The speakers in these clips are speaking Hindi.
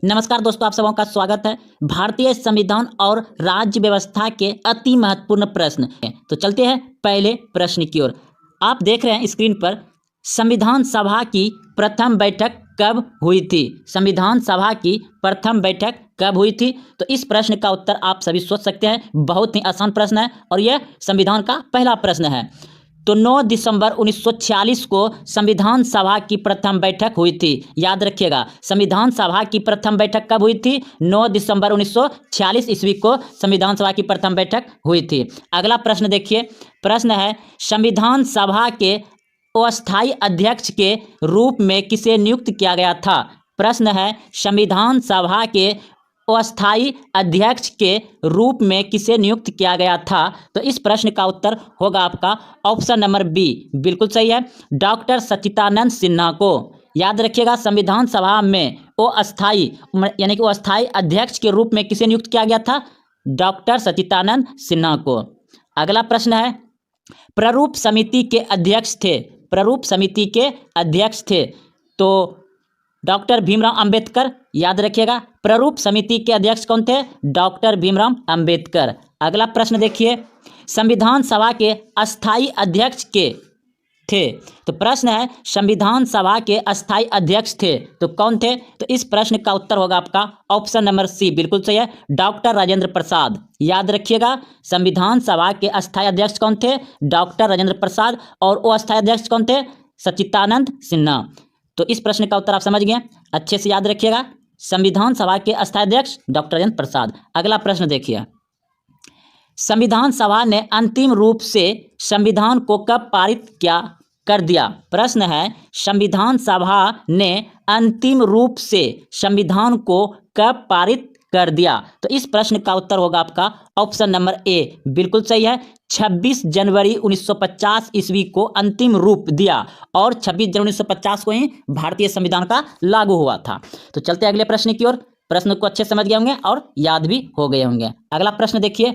नमस्कार दोस्तों, आप सबों का स्वागत है। भारतीय संविधान और राज्य व्यवस्था के अति महत्वपूर्ण प्रश्न हैं। तो चलते हैं पहले प्रश्न की ओर। आप देख रहे हैं स्क्रीन पर, संविधान सभा की प्रथम बैठक कब हुई थी? संविधान सभा की प्रथम बैठक कब हुई थी? तो इस प्रश्न का उत्तर आप सभी सोच सकते हैं। बहुत ही आसान प्रश्न है और यह संविधान का पहला प्रश्न है। तो 9 दिसंबर 1946 को संविधान सभा की प्रथम बैठक हुई थी। याद रखिएगा, संविधान सभा की प्रथम बैठक कब हुई थी? 9 दिसंबर 1946 ईस्वी को संविधान सभा की प्रथम बैठक हुई थी। अगला प्रश्न देखिए। प्रश्न है, संविधान सभा के अस्थायी अध्यक्ष के रूप में किसे नियुक्त किया गया था? प्रश्न है, संविधान सभा के अस्थायी अध्यक्ष के रूप में किसे नियुक्त किया गया था? तो इस प्रश्न का उत्तर होगा आपका ऑप्शन नंबर बी, बिल्कुल सही है, डॉक्टर सच्चिदानंद सिन्हा को। याद रखिएगा, संविधान सभा में अस्थायी यानी कि अस्थायी अध्यक्ष के रूप में किसे नियुक्त किया गया था? डॉक्टर सच्चिदानंद सिन्हा को। अगला प्रश्न है, प्रारूप समिति के अध्यक्ष थे, प्रारूप समिति के अध्यक्ष थे तो डॉक्टर भीमराव अंबेडकर। याद रखिएगा, प्रारूप समिति के अध्यक्ष कौन थे? डॉक्टर भीमराव अंबेडकर। अगला प्रश्न देखिए, संविधान सभा के अस्थायी अध्यक्ष के थे। तो प्रश्न है, संविधान सभा के अस्थायी अध्यक्ष थे तो कौन थे? तो इस प्रश्न का उत्तर होगा आपका ऑप्शन नंबर सी, बिल्कुल सही है, डॉक्टर राजेंद्र प्रसाद। याद रखिएगा, संविधान सभा के अस्थायी अध्यक्ष कौन थे? डॉक्टर राजेंद्र प्रसाद। और वो अस्थायी अध्यक्ष कौन थे? सच्चिदानंद सिन्हा। तो इस प्रश्न का उत्तर आप समझ गए, अच्छे से याद रखिएगा, संविधान सभा के अस्थायी अध्यक्ष डॉक्टर राजेंद्र प्रसाद। अगला प्रश्न देखिए, संविधान सभा ने अंतिम रूप से संविधान को कब पारित कर दिया? प्रश्न है, संविधान सभा ने अंतिम रूप से संविधान को कब पारित कर दिया? तो इस प्रश्न का उत्तर होगा आपका ऑप्शन नंबर ए, बिल्कुल सही है, 26 जनवरी 1950 ईस्वी को अंतिम रूप दिया और 26 जनवरी 1950 को ही भारतीय संविधान का लागू हुआ था। तो चलते अगले प्रश्न की ओर। प्रश्न को अच्छे समझ गए होंगे और याद भी हो गए होंगे। अगला प्रश्न देखिए,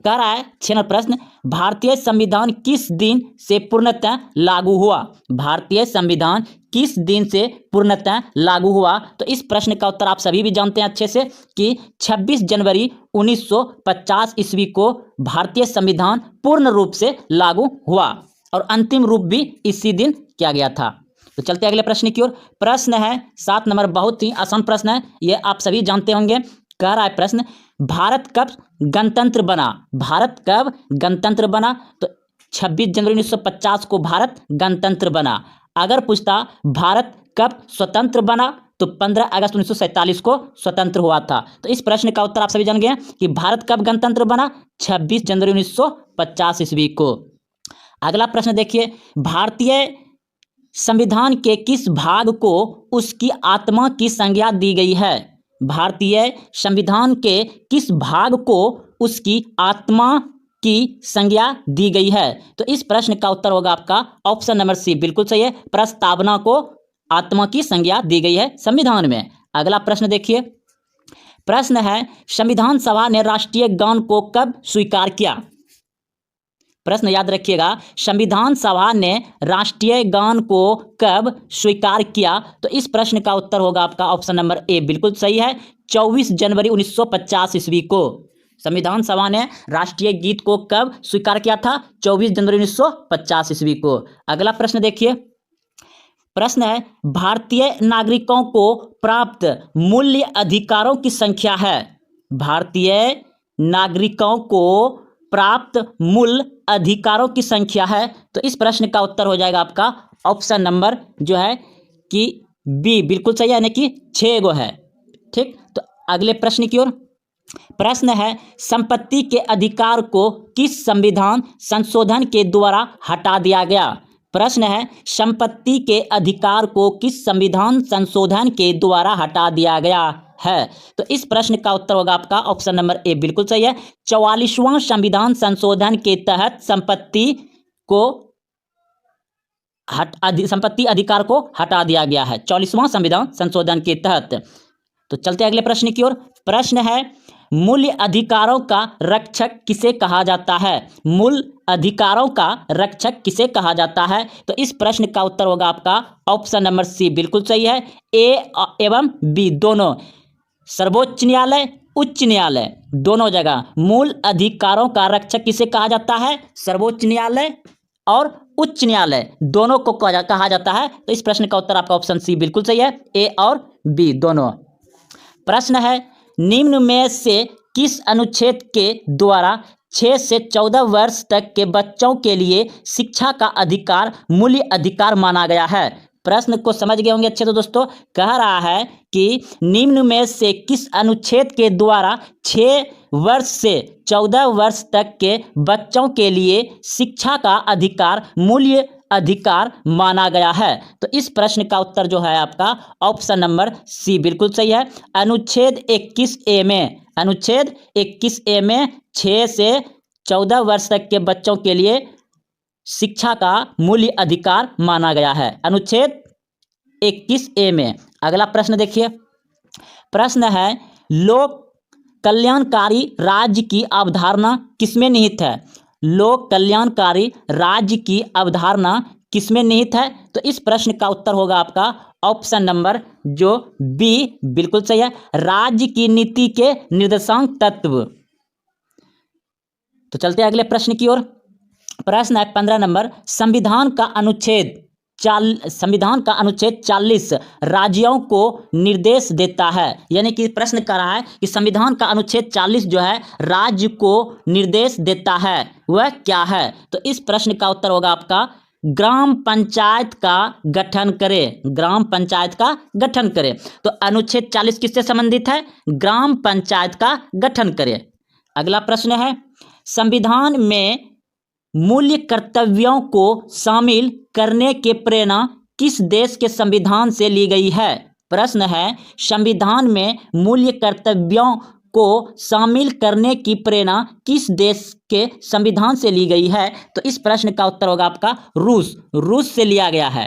कह रहा है 6 नंबर प्रश्न, भारतीय संविधान किस दिन से पूर्णतः लागू हुआ? भारतीय संविधान किस दिन से पूर्णतः लागू हुआ? तो इस प्रश्न का उत्तर आप सभी भी जानते हैं अच्छे से कि 26 जनवरी 1950 ईस्वी को भारतीय संविधान पूर्ण रूप से लागू हुआ और अंतिम रूप भी इसी दिन किया गया था। तो चलते अगले प्रश्न की ओर। प्रश्न है 7 नंबर, बहुत ही आसान प्रश्न है, यह आप सभी जानते होंगे। कह रहा है प्रश्न, भारत कब गणतंत्र बना? भारत कब गणतंत्र बना? तो 26 जनवरी 1950 को भारत गणतंत्र बना। अगर पूछता भारत कब स्वतंत्र बना, तो 15 अगस्त 1947 को स्वतंत्र हुआ था। तो इस प्रश्न का उत्तर आप सभी जान गए कि भारत कब गणतंत्र बना? 26 जनवरी 1950 ईस्वी को। अगला प्रश्न देखिए, भारतीय संविधान के किस भाग को उसकी आत्मा की संज्ञा दी गई है? भारतीय संविधान के किस भाग को उसकी आत्मा की संज्ञा दी गई है? तो इस प्रश्न का उत्तर होगा आपका ऑप्शन नंबर सी, बिल्कुल सही है, प्रस्तावना को आत्मा की संज्ञा दी गई है संविधान में। अगला प्रश्न देखिए, प्रश्न है, संविधान सभा ने राष्ट्रीय गान को कब स्वीकार किया? प्रश्न याद रखिएगा, संविधान सभा ने राष्ट्रीय गान को कब स्वीकार किया? तो इस प्रश्न का उत्तर होगा आपका ऑप्शन नंबर ए, बिल्कुल सही है, 24 जनवरी 1950 ईस्वी को संविधान सभा ने राष्ट्रीय गीत को कब स्वीकार किया था? 24 जनवरी 1950 ईस्वी को। अगला प्रश्न देखिए, प्रश्न है, भारतीय नागरिकों को प्राप्त मूल्य अधिकारों की संख्या है? भारतीय नागरिकों को प्राप्त मूल अधिकारों की संख्या है? तो इस प्रश्न का उत्तर हो जाएगा आपका ऑप्शन नंबर जो है कि बी, बिल्कुल सही है, यानी कि 6 गो है। ठीक, तो अगले प्रश्न की ओर। प्रश्न है, संपत्ति के अधिकार को किस संविधान संशोधन के द्वारा हटा दिया गया? प्रश्न है, संपत्ति के अधिकार को किस संविधान संशोधन के द्वारा हटा दिया गया है? तो इस प्रश्न का उत्तर होगा आपका ऑप्शन नंबर ए, बिल्कुल सही है, 44वां संविधान संशोधन के तहत संपत्ति अधिकार को हटा दिया गया है, 44वां संविधान संशोधन के तहत। तो चलते अगले प्रश्न की ओर। प्रश्न है, मूल अधिकारों का रक्षक किसे कहा जाता है? मूल अधिकारों का रक्षक किसे कहा जाता है? तो इस प्रश्न का उत्तर होगा आपका ऑप्शन नंबर सी, बिल्कुल सही है, ए एवं बी दोनों। सर्वोच्च न्यायालय, उच्च न्यायालय, दोनों जगह मूल अधिकारों का रक्षक किसे कहा जाता है? सर्वोच्च न्यायालय और उच्च न्यायालय दोनों को कहा जाता है। तो इस प्रश्न का उत्तर आपका ऑप्शन सी बिल्कुल सही है, ए और बी दोनों। प्रश्न है, निम्न में से किस अनुच्छेद के द्वारा 6 से 14 वर्ष तक के बच्चों के लिए शिक्षा का अधिकार मूल्य अधिकार माना गया है? प्रश्न को समझ गए होंगे अच्छे। तो दोस्तों कह रहा है कि निम्न में से किस अनुच्छेद के द्वारा 6 वर्ष से 14 वर्ष तक के बच्चों के लिए शिक्षा का अधिकार मूल्य अधिकार माना गया है? तो इस प्रश्न का उत्तर जो है आपका ऑप्शन नंबर सी बिल्कुल सही है। अनुच्छेद 21A में, अनुच्छेद 21A में 6 से 14 वर्ष तक के बच्चों के लिए शिक्षा का मूल्य अधिकार माना गया है, अनुच्छेद 21A में। अगला प्रश्न देखिए। प्रश्न है, लोक कल्याणकारी राज्य की अवधारणा किसमें निहित है? लोक कल्याणकारी राज्य की अवधारणा किसमें निहित है? तो इस प्रश्न का उत्तर होगा आपका ऑप्शन नंबर जो बी बिल्कुल सही है, राज्य की नीति के निर्देशांक तत्व। तो चलते हैं अगले प्रश्न की ओर। प्रश्न है 15 नंबर, संविधान का अनुच्छेद 40 राज्यों को निर्देश देता है। यानी कि प्रश्न कर रहा है कि संविधान का अनुच्छेद 40 जो है राज्य को निर्देश देता है, वह क्या है? तो इस प्रश्न का उत्तर होगा आपका ग्राम पंचायत का गठन करे, ग्राम पंचायत का गठन करे। तो अनुच्छेद 40 किससे संबंधित है? ग्राम पंचायत का गठन करे। अगला प्रश्न है, संविधान में मूल्य कर्तव्यों को शामिल करने के प्रेरणा किस देश के संविधान से ली गई है? प्रश्न है, संविधान में मूल्य कर्तव्यों को शामिल करने की प्रेरणा किस देश के संविधान से ली गई है? तो इस प्रश्न का उत्तर होगा आपका रूस से लिया गया है।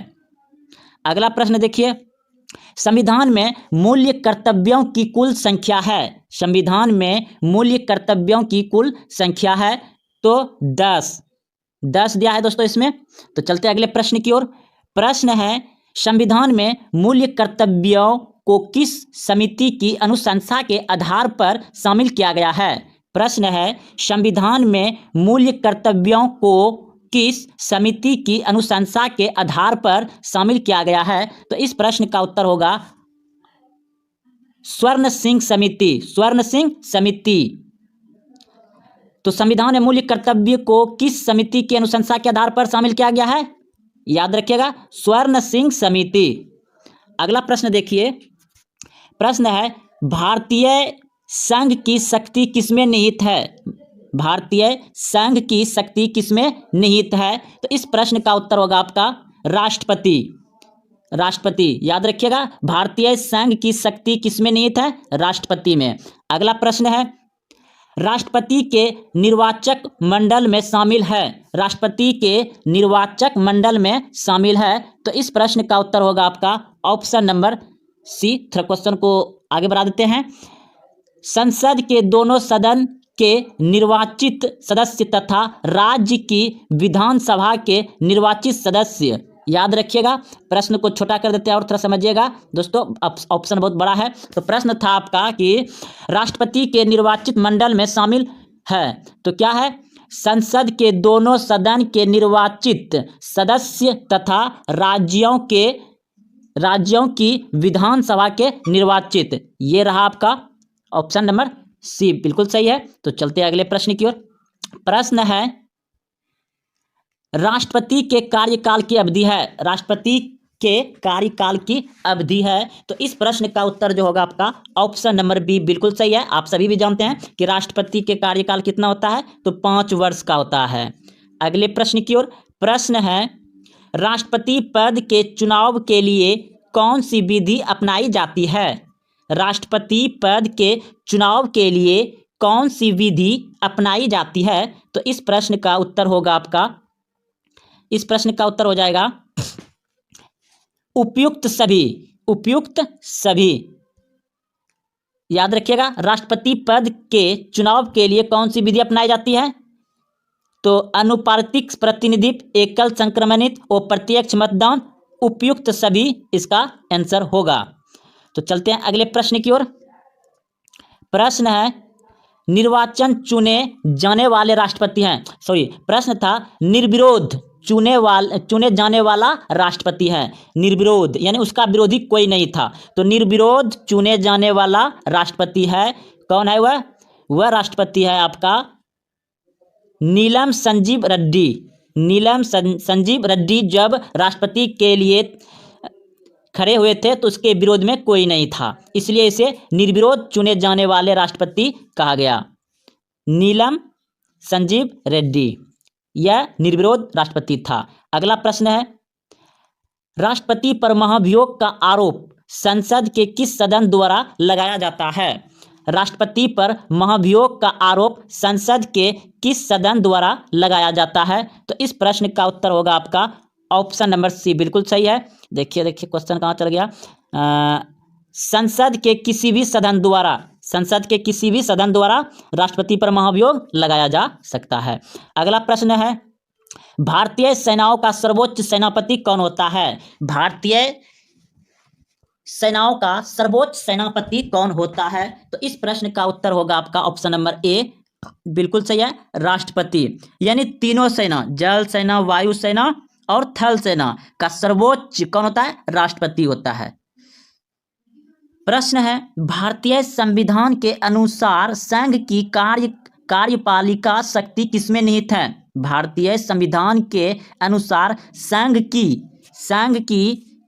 अगला प्रश्न देखिए, संविधान में मूल्य कर्तव्यों की कुल संख्या है, संविधान में मूल्य कर्तव्यों की कुल संख्या है तो 10 दिया है दोस्तों इसमें। तो चलते अगले प्रश्न की ओर। प्रश्न है, संविधान में मूल्य कर्तव्यों को किस समिति की अनुशंसा के आधार पर शामिल किया गया है? प्रश्न है, संविधान में मूल्य कर्तव्यों को किस समिति की अनुशंसा के आधार पर शामिल किया गया है? तो इस प्रश्न का उत्तर होगा स्वर्ण सिंह समिति, स्वर्ण सिंह समिति। तो संविधान में मूल्य कर्तव्य को किस समिति की अनुशंसा के आधार पर शामिल किया गया है? याद रखिएगा, स्वर्ण सिंह समिति। अगला प्रश्न देखिए। प्रश्न है, भारतीय संघ की शक्ति किसमें निहित है? भारतीय संघ की शक्ति किसमें निहित है? तो इस प्रश्न का उत्तर होगा आपका राष्ट्रपति, राष्ट्रपति। याद रखिएगा, भारतीय संघ की शक्ति किसमें निहित है? राष्ट्रपति में। अगला प्रश्न है, राष्ट्रपति के निर्वाचक मंडल में शामिल है, राष्ट्रपति के निर्वाचक मंडल में शामिल है। तो इस प्रश्न का उत्तर होगा आपका ऑप्शन नंबर सी। थोड़ा क्वेश्चन को आगे बढ़ा देते हैं। संसद के दोनों सदन के निर्वाचित सदस्य तथा राज्य की विधानसभा के निर्वाचित सदस्य। याद रखिएगा, प्रश्न को छोटा कर देते हैं और थोड़ा समझिएगा दोस्तों, ऑप्शन बहुत बड़ा है। तो प्रश्न था आपका कि राष्ट्रपति के निर्वाचित मंडल में शामिल है, तो क्या है? संसद के दोनों सदन के निर्वाचित सदस्य तथा राज्यों की विधानसभा के निर्वाचित। ये रहा आपका ऑप्शन नंबर सी बिल्कुल सही है। तो चलते हैं अगले प्रश्न की ओर। प्रश्न है, राष्ट्रपति के कार्यकाल की अवधि है, राष्ट्रपति के कार्यकाल की अवधि है। तो इस प्रश्न का उत्तर जो होगा आपका ऑप्शन नंबर बी बिल्कुल सही है। आप सभी भी जानते हैं कि राष्ट्रपति के कार्यकाल कितना होता है, तो 5 वर्ष का होता है। अगले प्रश्न की ओर। प्रश्न है, राष्ट्रपति पद के चुनाव के लिए कौन सी विधि अपनाई जाती है? राष्ट्रपति पद के चुनाव के लिए कौन सी विधि अपनाई जाती है? तो इस प्रश्न का उत्तर होगा आपका, इस प्रश्न का उत्तर हो जाएगा उपयुक्त सभी, उपयुक्त सभी। याद रखिएगा, राष्ट्रपति पद के चुनाव के लिए कौन सी विधि अपनाई जाती है? तो अनुपातिक प्रतिनिधित्व, एकल संक्रमणित और प्रत्यक्ष मतदान, उपयुक्त सभी इसका आंसर होगा। तो चलते हैं अगले प्रश्न की ओर। प्रश्न है निर्वाचन चुने जाने वाले राष्ट्रपति हैं, सॉरी प्रश्न था निर्विरोध चुने जाने वाला राष्ट्रपति है। निर्विरोध यानी उसका विरोधी कोई नहीं था, तो निर्विरोध चुने जाने वाला राष्ट्रपति है। कौन है वह राष्ट्रपति है आपका नीलम संजीव रेड्डी। नीलम संजीव रेड्डी जब राष्ट्रपति के लिए खड़े हुए थे तो उसके विरोध में कोई नहीं था, इसलिए इसे निर्विरोध चुने जाने वाले राष्ट्रपति कहा गया। नीलम संजीव रेड्डी यह निर्विरोध राष्ट्रपति था। अगला प्रश्न है राष्ट्रपति पर महाभियोग का आरोप संसद के किस सदन द्वारा लगाया जाता है? राष्ट्रपति पर महाभियोग का आरोप संसद के किस सदन द्वारा लगाया जाता है? तो इस प्रश्न का उत्तर होगा आपका ऑप्शन नंबर सी, बिल्कुल सही है। देखिए क्वेश्चन कहाँ चल गया। संसद के किसी भी सदन द्वारा राष्ट्रपति पर महाभियोग लगाया जा सकता है। अगला प्रश्न है भारतीय सेनाओं का सर्वोच्च सेनापति कौन होता है? भारतीय सेनाओं का सर्वोच्च सेनापति कौन होता है? तो इस प्रश्न का उत्तर होगा आपका ऑप्शन नंबर ए, बिल्कुल सही है, राष्ट्रपति। यानी तीनों सेना, जल सेना, वायु सेना और थल सेना का सर्वोच्च कौन होता है? राष्ट्रपति होता है। प्रश्न है भारतीय संविधान के अनुसार संघ की कार्यपालिका शक्ति किसमें निहित है? भारतीय संविधान के अनुसार संघ की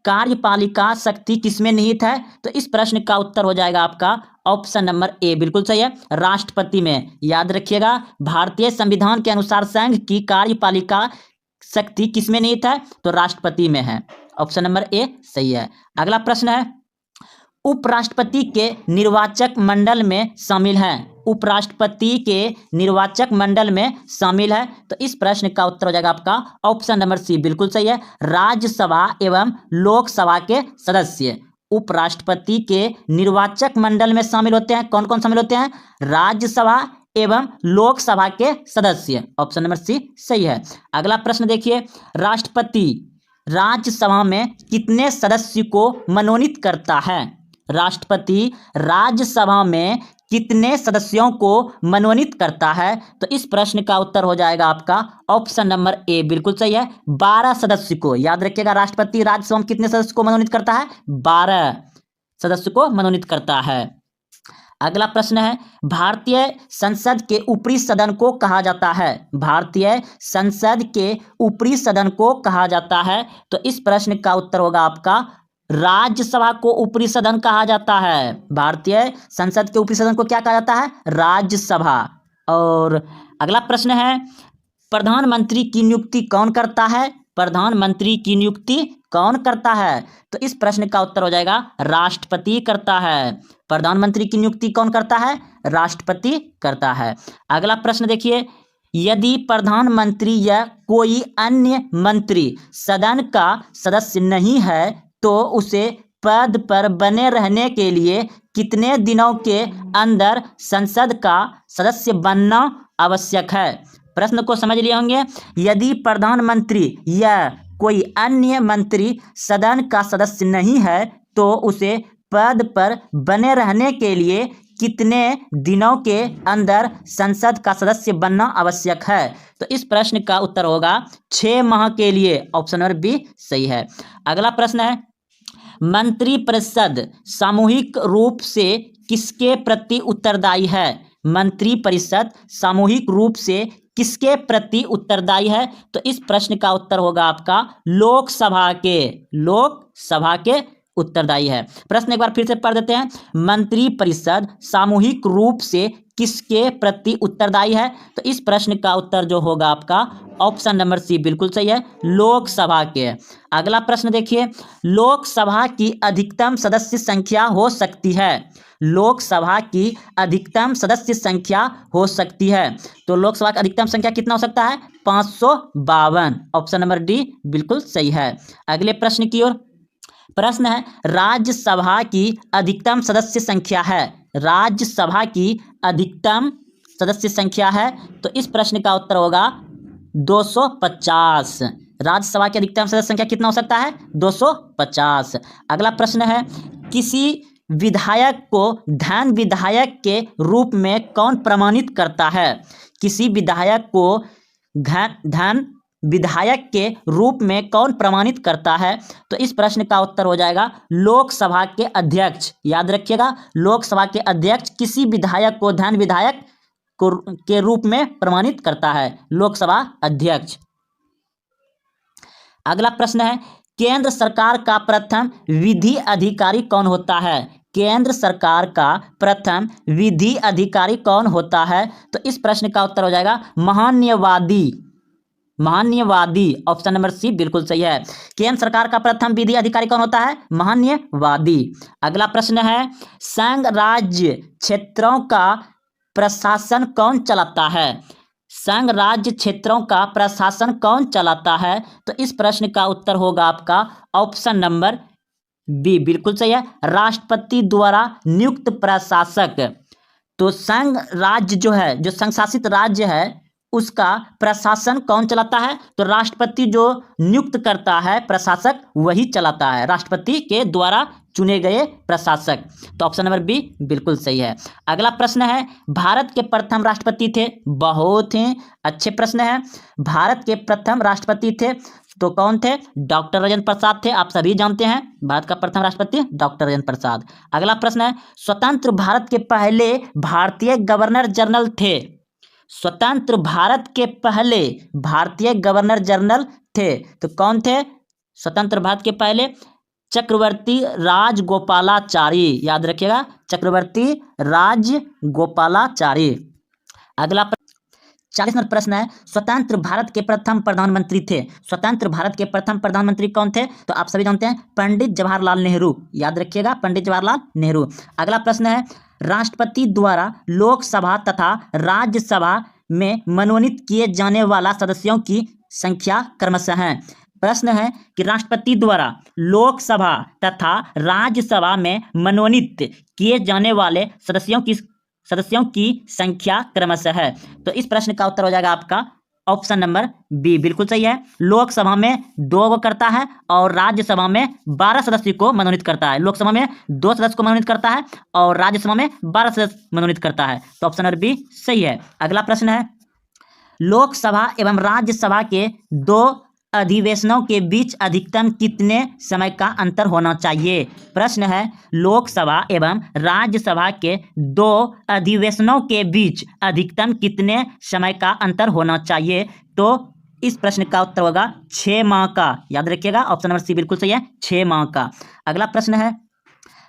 कार्यपालिका शक्ति किसमें निहित है? तो इस प्रश्न का उत्तर हो जाएगा आपका ऑप्शन नंबर ए, बिल्कुल सही है, राष्ट्रपति में। याद रखिएगा भारतीय संविधान के अनुसार संघ की कार्यपालिका शक्ति किसमें निहित है? तो राष्ट्रपति में है। ऑप्शन नंबर ए सही है। अगला प्रश्न है उपराष्ट्रपति के निर्वाचक मंडल में शामिल है। उपराष्ट्रपति के निर्वाचक मंडल में शामिल है, तो इस प्रश्न का उत्तर हो जाएगा आपका ऑप्शन नंबर सी, बिल्कुल सही है, राज्यसभा एवं लोकसभा के सदस्य उपराष्ट्रपति के निर्वाचक मंडल में शामिल होते हैं। कौन कौन शामिल होते हैं? राज्यसभा एवं लोकसभा के सदस्य। ऑप्शन नंबर सी सही है। अगला प्रश्न देखिए राष्ट्रपति राज्यसभा में कितने सदस्य को मनोनीत करता है? राष्ट्रपति राज्यसभा में कितने सदस्यों को मनोनीत करता है? तो इस प्रश्न का उत्तर हो जाएगा आपका ऑप्शन नंबर ए, बिल्कुल सही है, 12 सदस्य को। याद रखिएगा राष्ट्रपति राज्यसभा में कितने सदस्य को मनोनीत करता है? 12 सदस्य को मनोनीत करता है। अगला प्रश्न है भारतीय संसद के ऊपरी सदन को कहा जाता है? भारतीय संसद के ऊपरी सदन को कहा जाता है, तो इस प्रश्न का उत्तर होगा आपका राज्यसभा को ऊपरी सदन कहा जाता है। भारतीय संसद के ऊपरी सदन को क्या कहा जाता है? राज्यसभा। और अगला प्रश्न है प्रधानमंत्री की नियुक्ति कौन करता है? प्रधानमंत्री की नियुक्ति कौन करता है? तो इस प्रश्न का उत्तर हो जाएगा राष्ट्रपति करता है। प्रधानमंत्री की नियुक्ति कौन करता है? राष्ट्रपति करता है। अगला प्रश्न देखिए यदि प्रधानमंत्री या कोई अन्य मंत्री सदन का सदस्य नहीं है तो उसे पद पर बने रहने के लिए कितने दिनों के अंदर संसद का सदस्य बनना आवश्यक है? प्रश्न को समझ लिए होंगे। यदि प्रधानमंत्री या कोई अन्य मंत्री सदन का सदस्य नहीं है तो उसे पद पर बने रहने के लिए कितने दिनों के अंदर संसद का सदस्य बनना आवश्यक है? तो इस प्रश्न का उत्तर होगा 6 माह के लिए। ऑप्शन नंबर बी सही है। अगला प्रश्न है मंत्रिपरिषद सामूहिक रूप से किसके प्रति उत्तरदायी है? मंत्रिपरिषद सामूहिक रूप से किसके प्रति उत्तरदायी है? तो इस प्रश्न का उत्तर होगा आपका लोकसभा के उत्तरदायी है। प्रश्न एक बार फिर से पढ़ देते हैं मंत्रिपरिषद सामूहिक रूप से किसके प्रति उत्तरदायी है? तो इस प्रश्न का उत्तर जो होगा आपका ऑप्शन नंबर सी, बिल्कुल सही है, लोकसभा के। अगला प्रश्न देखिए लोकसभा की अधिकतम सदस्य संख्या हो सकती है? लोकसभा की अधिकतम सदस्य संख्या हो सकती है, तो लोकसभा की अधिकतम संख्या कितना हो सकता है? 552। ऑप्शन नंबर डी बिल्कुल सही है। अगले प्रश्न की ओर। प्रश्न है राज्यसभा की अधिकतम सदस्य संख्या है? राज्यसभा की अधिकतम सदस्य संख्या है, तो इस प्रश्न का उत्तर होगा 250। राज्यसभा की अधिकतम सदस्य संख्या कितना हो सकता है? 250। अगला प्रश्न है किसी विधायक को धन विधायक के रूप में कौन प्रमाणित करता है? किसी विधायक को धन विधायक के रूप में कौन प्रमाणित करता है? तो इस प्रश्न का उत्तर हो जाएगा लोकसभा के अध्यक्ष। याद रखिएगा, लोकसभा के अध्यक्ष किसी विधायक को धन विधायक के रूप में प्रमाणित करता है, लोकसभा अध्यक्ष। अगला प्रश्न है, केंद्र सरकार का प्रथम विधि अधिकारी कौन होता है? केंद्र सरकार का प्रथम विधि अधिकारी कौन होता है? तो इस प्रश्न का उत्तर हो जाएगा महान्यवादी। महान्यवादी, ऑप्शन नंबर सी बिल्कुल सही है। केंद्र सरकार का प्रथम विधि अधिकारी कौन होता है? महान्यवादी। अगला प्रश्न है, संघ राज्य क्षेत्रों का प्रशासन कौन चलाता है? संघ राज्य क्षेत्रों का प्रशासन कौन चलाता है? तो इस प्रश्न का उत्तर होगा आपका ऑप्शन नंबर बी बिल्कुल सही है, राष्ट्रपति द्वारा नियुक्त प्रशासक। तो संघ राज्य जो है, जो संघ शासित राज्य है, उसका प्रशासन कौन चलाता है? तो राष्ट्रपति जो नियुक्त करता है प्रशासक वही चलाता है, राष्ट्रपति के द्वारा चुने गए प्रशासक। तो ऑप्शन नंबर बी बिल्कुल सही है। अगला प्रश्न है, भारत के प्रथम राष्ट्रपति थे? बहुत ही अच्छे प्रश्न है। भारत के प्रथम राष्ट्रपति थे तो कौन थे? डॉक्टर राजेंद्र प्रसाद थे, आप सभी जानते हैं भारत का प्रथम राष्ट्रपति डॉक्टर राजेंद्र प्रसाद। अगला प्रश्न है, स्वतंत्र भारत के पहले भारतीय गवर्नर जनरल थे? स्वतंत्र भारत के पहले भारतीय गवर्नर जनरल थे तो कौन थे? स्वतंत्र भारत के पहले चक्रवर्ती राजगोपालाचारी। याद रखिएगा, चक्रवर्ती राजगोपालाचारी। अगला 40 नंबर प्रश्न है, स्वतंत्र भारत के प्रथम प्रधानमंत्री थे? स्वतंत्र भारत के प्रथम प्रधानमंत्री कौन थे? तो आप सभी जानते हैं पंडित जवाहरलाल नेहरू। याद रखिएगा, पंडित जवाहरलाल नेहरू। अगला प्रश्न है, राष्ट्रपति द्वारा लोकसभा तथा राज्यसभा में मनोनीत किए जाने वाला सदस्यों की संख्या क्रमशः है। प्रश्न है कि राष्ट्रपति द्वारा लोकसभा तथा राज्यसभा में मनोनीत किए जाने वाले सदस्यों की संख्या क्रमशः है। तो इस प्रश्न का उत्तर हो जाएगा आपका ऑप्शन नंबर बी बिल्कुल सही है। लोकसभा में 2 को करता है और राज्यसभा में 12 सदस्य को मनोनीत करता है। लोकसभा में 2 सदस्य को मनोनीत करता है और राज्यसभा में 12 सदस्य मनोनीत करता है। तो ऑप्शन नंबर बी सही है। अगला प्रश्न है, लोकसभा एवं राज्यसभा के 2 अधिवेशनों के बीच अधिकतम कितने समय का अंतर होना चाहिए? प्रश्न है, लोकसभा एवं राज्यसभा के 2 अधिवेशनों के बीच अधिकतम कितने समय का अंतर होना चाहिए? तो इस प्रश्न का उत्तर होगा 6 माह का। याद रखिएगा, ऑप्शन नंबर सी बिल्कुल सही है, 6 माह का। अगला प्रश्न है,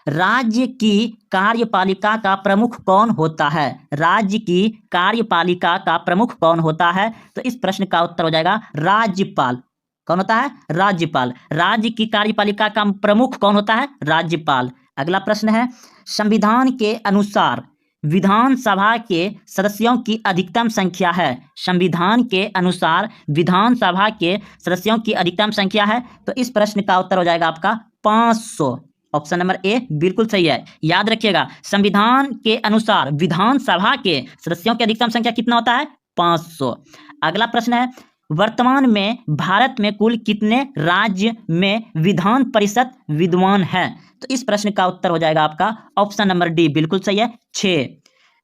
राज्य की कार्यपालिका का प्रमुख कौन होता है? राज्य की कार्यपालिका का प्रमुख कौन होता है? तो इस प्रश्न का उत्तर हो जाएगा राज्यपाल। कौन होता है? राज्यपाल। राज्य की कार्यपालिका का प्रमुख कौन होता है? राज्यपाल। अगला प्रश्न है, संविधान के अनुसार विधानसभा के सदस्यों की अधिकतम संख्या है? संविधान के अनुसार विधानसभा के सदस्यों की अधिकतम संख्या है। तो इस प्रश्न का उत्तर हो जाएगा आपका 500। ऑप्शन नंबर ए बिल्कुल सही है। याद रखिएगा, संविधान के अनुसार विधानसभा के सदस्यों की अधिकतम संख्या कितना होता है? 500। अगला प्रश्न है, वर्तमान में भारत में कुल कितने राज्य में विधान परिषद विद्यमान है? तो इस प्रश्न का उत्तर हो जाएगा आपका ऑप्शन नंबर डी बिल्कुल सही है, 6।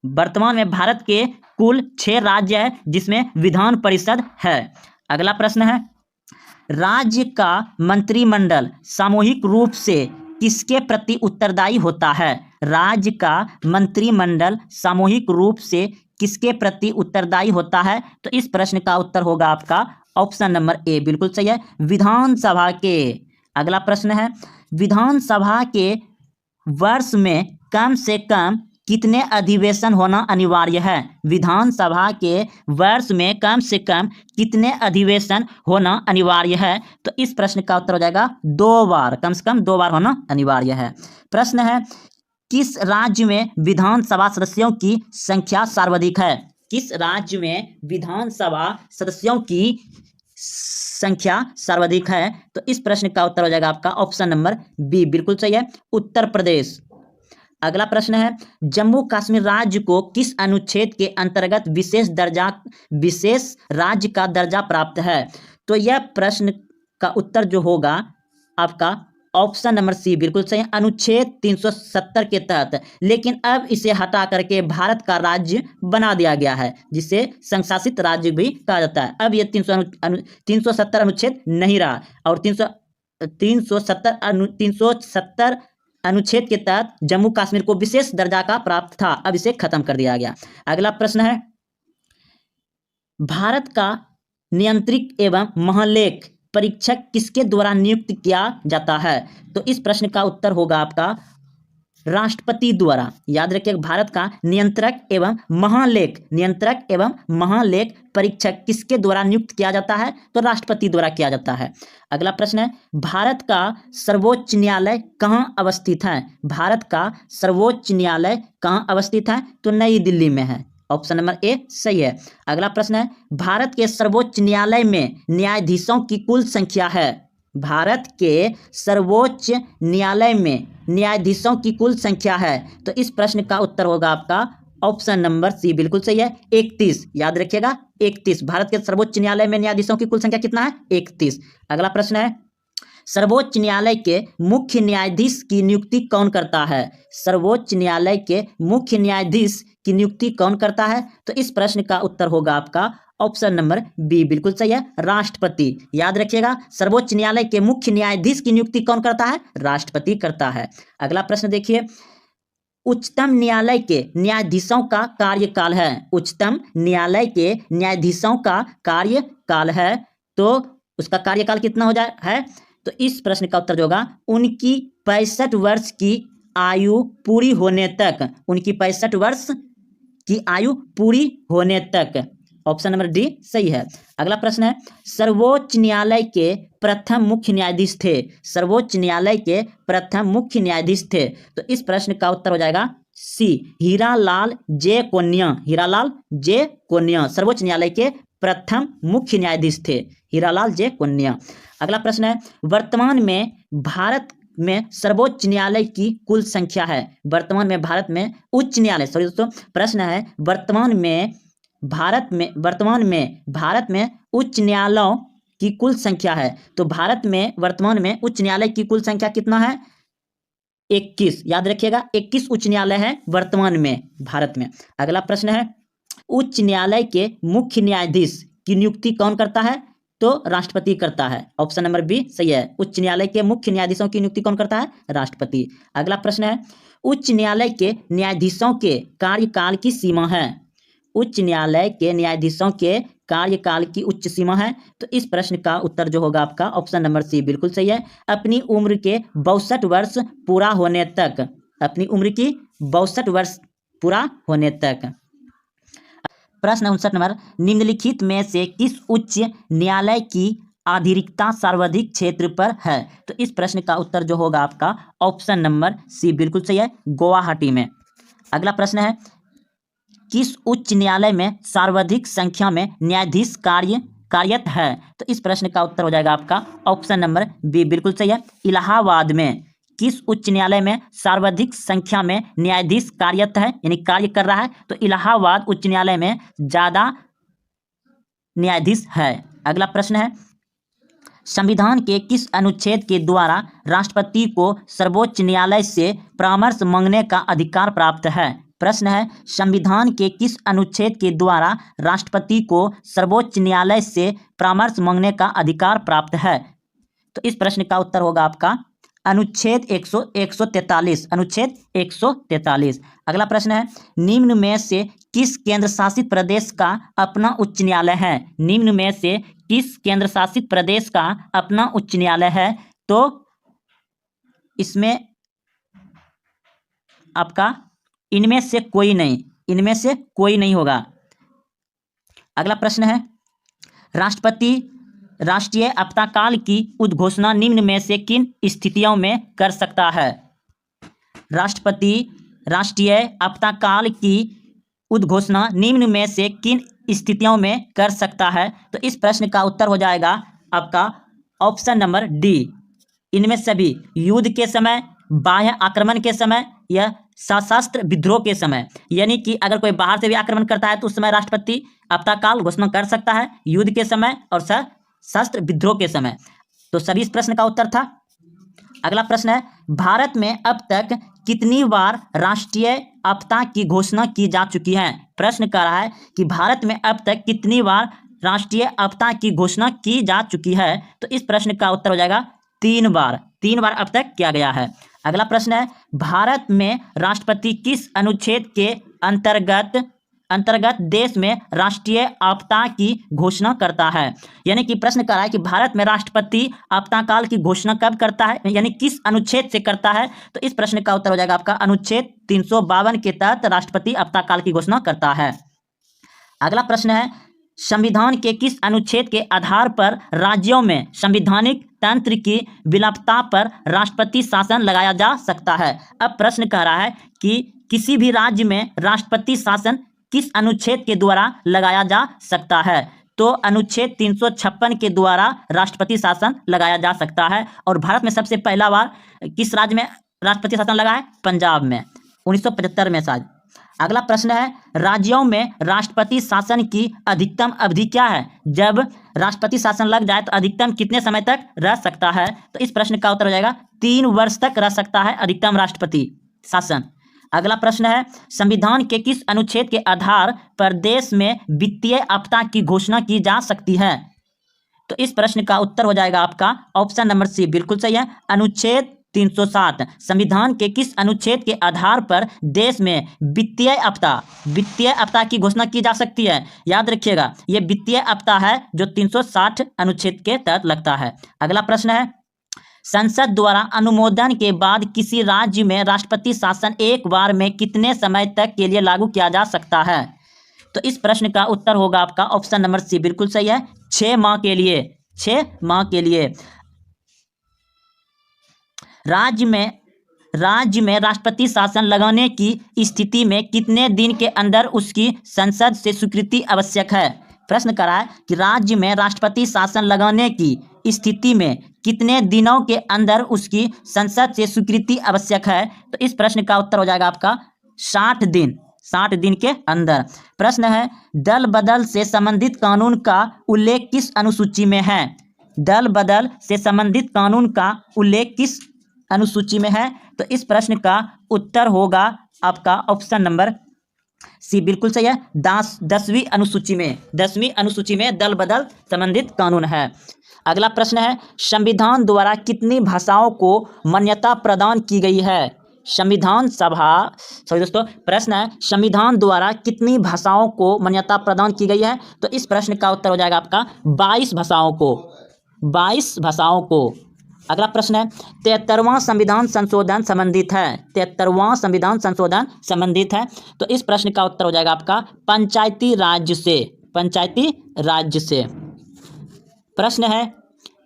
वर्तमान में भारत के कुल 6 राज्य है जिसमें विधान परिषद है। अगला प्रश्न है, राज्य का मंत्रिमंडल सामूहिक रूप से किसके प्रति उत्तरदायी होता है? राज्य का मंत्रिमंडल सामूहिक रूप से किसके प्रति उत्तरदायी होता है? तो इस प्रश्न का उत्तर होगा आपका ऑप्शन नंबर ए बिल्कुल सही है, विधानसभा के। अगला प्रश्न है, विधानसभा के वर्ष में कम से कम कितने अधिवेशन होना अनिवार्य है? विधानसभा के वर्ष में कम से कम कितने अधिवेशन होना अनिवार्य है? तो इस प्रश्न का उत्तर हो जाएगा 2 बार, कम से कम 2 बार होना अनिवार्य है। प्रश्न है, किस राज्य में विधानसभा सदस्यों की संख्या सर्वाधिक है? किस राज्य में विधानसभा सदस्यों की संख्या सर्वाधिक है? तो इस प्रश्न का उत्तर हो जाएगा आपका ऑप्शन नंबर बी बिल्कुल सही है, उत्तर प्रदेश। अगला प्रश्न है, जम्मू कश्मीर राज्य को किस अनुच्छेद के अंतर्गत विशेष राज्य का दर्जा प्राप्त है? तो यह प्रश्न का उत्तर जो होगा आपका ऑप्शन नंबर सी बिल्कुल सही है, अनुच्छेद 370 के तहत। लेकिन अब इसे हटा करके भारत का राज्य बना दिया गया है, जिसे संशासित राज्य भी कहा जाता है। अब ये 370 अनुच्छेद नहीं रहा और 370 अनुच्छेद के तहत जम्मू कश्मीर को विशेष दर्जा का प्राप्त था, अब इसे खत्म कर दिया गया। अगला प्रश्न है, भारत का नियंत्रक एवं महालेख परीक्षक किसके द्वारा नियुक्त किया जाता है? तो इस प्रश्न का उत्तर होगा आपका राष्ट्रपति द्वारा। याद रखिए, भारत का नियंत्रक एवं महालेख परीक्षक किसके द्वारा नियुक्त किया जाता है? तो राष्ट्रपति द्वारा किया जाता है। अगला प्रश्न है, भारत का सर्वोच्च न्यायालय कहाँ अवस्थित है? भारत का सर्वोच्च न्यायालय कहाँ अवस्थित है? तो नई दिल्ली में है। ऑप्शन नंबर ए सही है। अगला प्रश्न है, भारत के सर्वोच्च न्यायालय में न्यायाधीशों की कुल संख्या है? भारत के सर्वोच्च न्यायालय में न्यायाधीशों की कुल संख्या है? तो इस प्रश्न का उत्तर होगा आपका ऑप्शन नंबर सी बिल्कुल सही है, 31। याद रखिएगा 31। भारत के सर्वोच्च न्यायालय में न्यायाधीशों की कुल संख्या कितना है? 31। अगला प्रश्न है, सर्वोच्च न्यायालय के मुख्य न्यायाधीश की नियुक्ति कौन करता है? सर्वोच्च न्यायालय के मुख्य न्यायाधीश की नियुक्ति कौन करता है? तो इस प्रश्न का उत्तर होगा आपका ऑप्शन नंबर बी बिल्कुल सही है, राष्ट्रपति। याद रखिएगा, सर्वोच्च न्यायालय के मुख्य न्यायाधीश की नियुक्ति कौन करता है? राष्ट्रपति करता है। अगला प्रश्न देखिए, उच्चतम न्यायालय के न्यायाधीशों का कार्यकाल है? उच्चतम न्यायालय के न्यायाधीशों का कार्यकाल है, तो उसका कार्यकाल कितना हो जाए है? तो इस प्रश्न का उत्तर जो होगा, उनकी 65 वर्ष की आयु पूरी होने तक। उनकी 65 वर्ष की आयु पूरी होने तक। ऑप्शन नंबर डी सही है। अगला प्रश्न है, सर्वोच्च न्यायालय के प्रथम मुख्य न्यायाधीश थे? सर्वोच्च न्यायालय के प्रथम मुख्य न्यायाधीश थे, तो इस प्रश्न का उत्तर हो जाएगा सी, हीरालाल जे कोन्या। हीरालाल जे कोन्या सर्वोच्च न्यायालय के प्रथम मुख्य न्यायाधीश थे, हीरालाल जे कोन्या। अगला प्रश्न है, वर्तमान में भारत में सर्वोच्च न्यायालय की कुल संख्या है? वर्तमान में भारत में उच्च न्यायालय, सॉरी दोस्तों, प्रश्न है वर्तमान में भारत में उच्च न्यायालयों की कुल संख्या है? तो भारत में वर्तमान में उच्च न्यायालय की कुल संख्या कितना है? 21। याद रखिएगा, 21 उच्च न्यायालय है वर्तमान में भारत में। अगला प्रश्न है, उच्च न्यायालय के मुख्य न्यायाधीश की नियुक्ति कौन करता है? तो राष्ट्रपति करता है। ऑप्शन नंबर बी सही है, उच्च न्यायालय के मुख्य न्यायाधीशों की नियुक्ति कौन करता है? राष्ट्रपति। अगला प्रश्न है, उच्च न्यायालय के न्यायाधीशों के कार्यकाल की सीमा है? उच्च न्यायालय के न्यायाधीशों के कार्यकाल की उच्च सीमा है? तो इस प्रश्न का उत्तर जो होगा आपका ऑप्शन नंबर सी बिल्कुल सही है, अपनी उम्र के 62 वर्ष पूरा होने तक। अपनी उम्र की 62 वर्ष पूरा होने तक। प्रश्न 59 नंबर, निम्नलिखित में से किस उच्च न्यायालय की आधिकारिकता सर्वाधिक क्षेत्र पर है? तो इस प्रश्न का उत्तर जो होगा आपका ऑप्शन नंबर सी बिल्कुल सही है, गुवाहाटी में। अगला प्रश्न है, किस उच्च न्यायालय में सर्वाधिक संख्या में न्यायाधीश कार्यरत है? तो इस प्रश्न का उत्तर हो जाएगा आपका ऑप्शन नंबर बी बिल्कुल सही है, इलाहाबाद में। किस उच्च न्यायालय में सर्वाधिक संख्या में न्यायाधीश कार्यरत है, यानी कार्य कर रहा है? तो इलाहाबाद उच्च न्यायालय में ज्यादा न्यायाधीश है। अगला प्रश्न है, संविधान के किस अनुच्छेद के द्वारा राष्ट्रपति को सर्वोच्च न्यायालय से परामर्श मांगने का अधिकार प्राप्त है? प्रश्न है, संविधान के किस अनुच्छेद के द्वारा राष्ट्रपति को सर्वोच्च न्यायालय से परामर्श मांगने का अधिकार प्राप्त है? तो इस प्रश्न का उत्तर होगा आपका अनुच्छेद 143। अनुच्छेद 143। अगला प्रश्न है, निम्न में से किस केंद्र शासित प्रदेश का अपना उच्च न्यायालय है? निम्न में से किस केंद्र शासित प्रदेश का अपना उच्च न्यायालय है? तो इसमें आपका इनमें से कोई नहीं होगा। अगला प्रश्न है, राष्ट्रपति राष्ट्रीय आपातकाल की उद्घोषणा निम्न में से किन स्थितियों में कर सकता है? राष्ट्रपति राष्ट्रीय आपातकाल की उद्घोषणा निम्न में से किन स्थितियों में कर सकता है? तो इस प्रश्न का उत्तर हो जाएगा आपका ऑप्शन नंबर डी, इनमें सभी, युद्ध के समय, बाह्य आक्रमण के समय या सशस्त्र विद्रोह के समय। यानी कि अगर कोई बाहर से भी आक्रमण करता है तो उस समय राष्ट्रपति आपातकाल घोषणा कर सकता है, युद्ध के समय और सशस्त्र विद्रोह के समय। तो सभी इस प्रश्न का उत्तर था अगला प्रश्न है, भारत में अब तक कितनी बार राष्ट्रीय आपदा की घोषणा की जा चुकी है। प्रश्न कर रहा है कि भारत में अब तक कितनी बार राष्ट्रीय आपदा की घोषणा की जा चुकी है। तो इस प्रश्न का उत्तर हो जाएगा 3 बार। 3 बार अब तक किया गया है। अगला प्रश्न है, भारत में राष्ट्रपति किस अनुच्छेद के अंतर्गत देश में राष्ट्रीय आपदा की घोषणा करता है। यानी कि प्रश्न कर रहा है कि भारत में राष्ट्रपति आपातकाल की घोषणा कब करता है, यानी किस अनुच्छेद से करता है। तो इस प्रश्न का उत्तर हो जाएगा आपका अनुच्छेद 352 के तहत राष्ट्रपति आपातकाल की घोषणा करता है। अगला प्रश्न है, संविधान के किस अनुच्छेद के आधार पर राज्यों में संवैधानिक तंत्र की विलंबता पर राष्ट्रपति शासन लगाया जा सकता है। अब प्रश्न कह रहा है कि किसी भी राज्य में राष्ट्रपति शासन किस अनुच्छेद के द्वारा लगाया जा सकता है। तो अनुच्छेद 356 के द्वारा राष्ट्रपति शासन लगाया जा सकता है। और भारत में सबसे पहला बार किस राज्य में राष्ट्रपति शासन लगा है? पंजाब में 1975 में शायद। अगला प्रश्न है, राज्यों में राष्ट्रपति शासन की अधिकतम अवधि क्या है। जब राष्ट्रपति शासन लग जाए तो अधिकतम कितने समय तक रह सकता है। तो इस प्रश्न का उत्तर हो जाएगा 3 वर्ष तक रह सकता है अधिकतम राष्ट्रपति शासन। अगला प्रश्न है, संविधान के किस अनुच्छेद के आधार पर देश में वित्तीय आपदा की घोषणा की जा सकती है। तो इस प्रश्न का उत्तर हो जाएगा आपका ऑप्शन नंबर सी, बिल्कुल सही है, अनुच्छेद 307। संविधान के किस अनुच्छेद के आधार पर देश में वित्तीय आपदा की घोषणा की जा सकती है। याद रखिएगा, ये वित्तीय आपदा है जो 360 अनुच्छेद के तहत लगता है। अगला प्रश्न है, संसद द्वारा अनुमोदन के बाद किसी राज्य में राष्ट्रपति शासन एक बार में कितने समय तक के लिए लागू किया जा सकता है। तो इस प्रश्न का उत्तर होगा आपका ऑप्शन नंबर सी, बिल्कुल सही है, 6 माह के लिए। 6 माह के लिए राज्य में राष्ट्रपति शासन लगाने की स्थिति में कितने दिन के अंदर उसकी संसद से स्वीकृति आवश्यक है। प्रश्न करा है कि राज्य में राष्ट्रपति शासन लगाने की स्थिति में कितने दिनों के अंदर उसकी संसद से स्वीकृति आवश्यक है। तो इस प्रश्न का उत्तर हो जाएगा आपका 60 दिन। 60 दिन के अंदर। प्रश्न है, दल बदल से संबंधित कानून का उल्लेख किस अनुसूची में है। दल बदल से संबंधित कानून का उल्लेख किस अनुसूची में है। तो इस प्रश्न का उत्तर होगा आपका ऑप्शन नंबर सी, बिल्कुल सही है, 10वीं अनुसूची में। 10वीं अनुसूची में दल बदल संबंधित कानून है। अगला प्रश्न है, संविधान द्वारा कितनी भाषाओं को मान्यता प्रदान की गई है। प्रश्न है, संविधान द्वारा कितनी भाषाओं को मान्यता प्रदान की गई है। तो इस प्रश्न का उत्तर हो जाएगा आपका 22 भाषाओं को। 22 भाषाओं को। अगला प्रश्न है, 73वां संविधान संशोधन संबंधित है। 73वां संविधान संशोधन संबंधित है। तो इस प्रश्न का उत्तर हो जाएगा आपका पंचायती राज्य से। पंचायती राज्य से। प्रश्न है,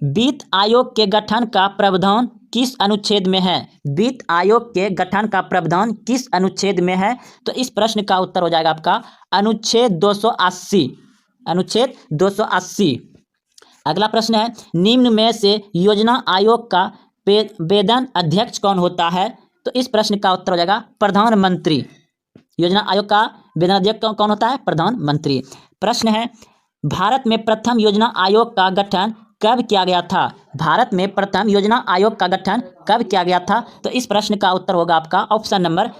वित्त आयोग के गठन का प्रावधान किस अनुच्छेद में है। वित्त आयोग के गठन का प्रावधान किस अनुच्छेद में है। तो इस प्रश्न का उत्तर हो जाएगा आपका अनुच्छेद 280। अनुच्छेद 280। अगला प्रश्न है, निम्न में से योजना आयोग का वेतन अध्यक्ष कौन होता है। तो इस प्रश्न का उत्तर हो जाएगा प्रधानमंत्री। योजना आयोग का वेतन अध्यक्ष कौन होता है? प्रधानमंत्री। प्रश्न है, भारत में प्रथम योजना आयोग का गठन कब किया गया था। भारत में प्रथम योजना आयोग का गठन कब किया गया था। तो इस प्रश्न का उत्तर होगा आपका option number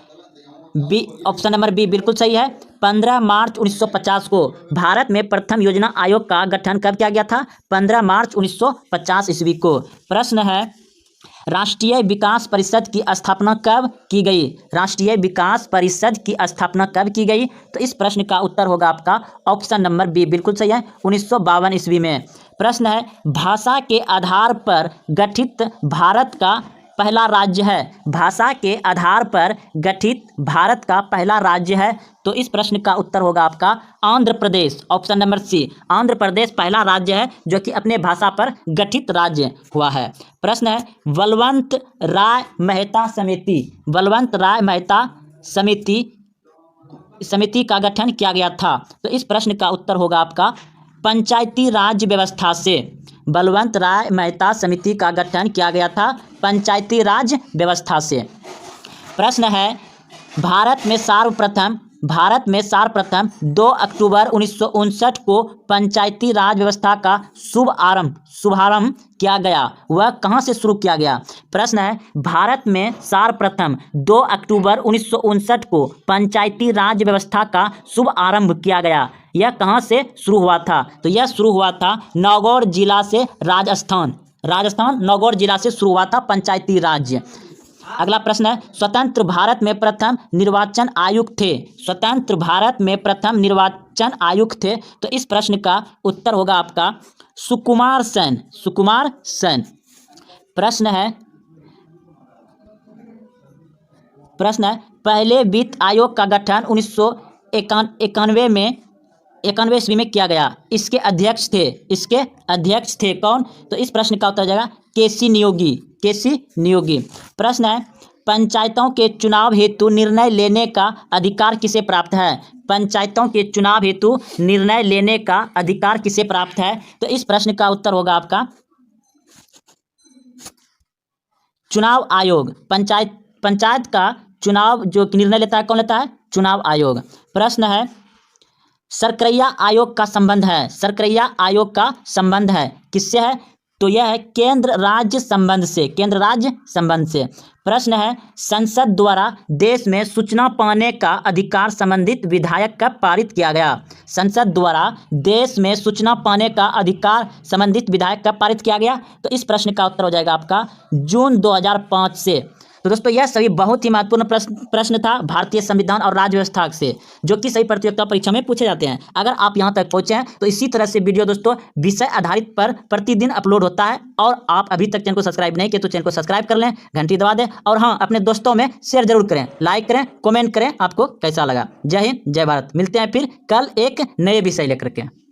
B. Option number B बिल्कुल सही है, 15 मार्च 1950 को भारत में प्रथम योजना आयोग का गठन कब किया गया था। 15 मार्च 1950 ईस्वी को। प्रश्न है, राष्ट्रीय विकास परिषद की स्थापना कब की गई। राष्ट्रीय विकास परिषद की स्थापना कब की गई। तो इस प्रश्न का उत्तर होगा आपका ऑप्शन नंबर बी, बिल्कुल सही है, 1952 ईस्वी में। प्रश्न है, भाषा के आधार पर गठित भारत का पहला राज्य है। भाषा के आधार पर गठित भारत का पहला राज्य है। तो इस प्रश्न का उत्तर होगा आपका Andhra Pradesh. Option number C, Andhra Pradesh पहला राज्य है जो कि अपने भाषा पर गठित राज्य हुआ है। प्रश्न है, बलवंत राय मेहता समिति। बलवंत राय मेहता समिति का गठन किया गया था। तो इस प्रश्न का उत्तर होगा आपका पंचायती राज व्यवस्था से। बलवंत राय मेहता समिति का गठन किया गया था पंचायती राज व्यवस्था से। प्रश्न है, भारत में सर्वप्रथम भारत में सर्वप्रथम 2 अक्टूबर 1959 को पंचायती राज व्यवस्था का शुभारंभ किया गया, वह कहाँ से शुरू किया गया। प्रश्न है, भारत में सर्वप्रथम 2 अक्टूबर 1959 को पंचायती राज व्यवस्था का शुभारंभ किया गया, यह कहाँ से शुरू हुआ था। तो यह शुरू हुआ था नागौर जिला से, राजस्थान नागौर जिला से शुरू हुआ था पंचायती राज। अगला प्रश्न है, स्वतंत्र भारत में प्रथम निर्वाचन आयुक्त थे। स्वतंत्र भारत में प्रथम निर्वाचन आयुक्त थे, तो इस प्रश्न का उत्तर होगा आपका सुकुमार सेन। प्रश्न है, पहले वित्त आयोग का गठन 1991 ईस्वी में किया गया, इसके अध्यक्ष थे कौन। तो इस प्रश्न का उत्तर हो जाएगा केसी नियोगी। प्रश्न है, पंचायतों के चुनाव हेतु निर्णय लेने का अधिकार किसे प्राप्त है। पंचायतों के चुनाव हेतु निर्णय लेने का अधिकार किसे प्राप्त है। तो इस प्रश्न का उत्तर होगा आपका चुनाव आयोग। पंचायत का चुनाव जो निर्णय लेता है, कौन लेता है, चुनाव आयोग। प्रश्न है, सरकैया आयोग का संबंध है किससे है। तो यह है केंद्र राज्य संबंध से। प्रश्न है, संसद द्वारा देश में सूचना पाने का अधिकार संबंधित विधेयक कब पारित किया गया। संसद द्वारा देश में सूचना पाने का अधिकार संबंधित विधेयक कब पारित किया गया। तो इस प्रश्न का उत्तर हो जाएगा आपका जून 2005 से। तो दोस्तों यह सभी बहुत ही महत्वपूर्ण प्रश्न था भारतीय संविधान और राज्य व्यवस्था से, जो कि सही प्रतियोगिता परीक्षा में पूछे जाते हैं। अगर आप यहां तक पहुंचे हैं तो इसी तरह से वीडियो दोस्तों विषय आधारित पर प्रतिदिन अपलोड होता है। और आप अभी तक चैनल को सब्सक्राइब नहीं किए तो चैनल को सब्सक्राइब कर लें, घंटी दबा दें, और हाँ, अपने दोस्तों में शेयर जरूर करें, लाइक करें, कॉमेंट करें आपको कैसा लगा। जय हिंद, जय भारत। मिलते हैं फिर कल एक नए विषय लेकर के।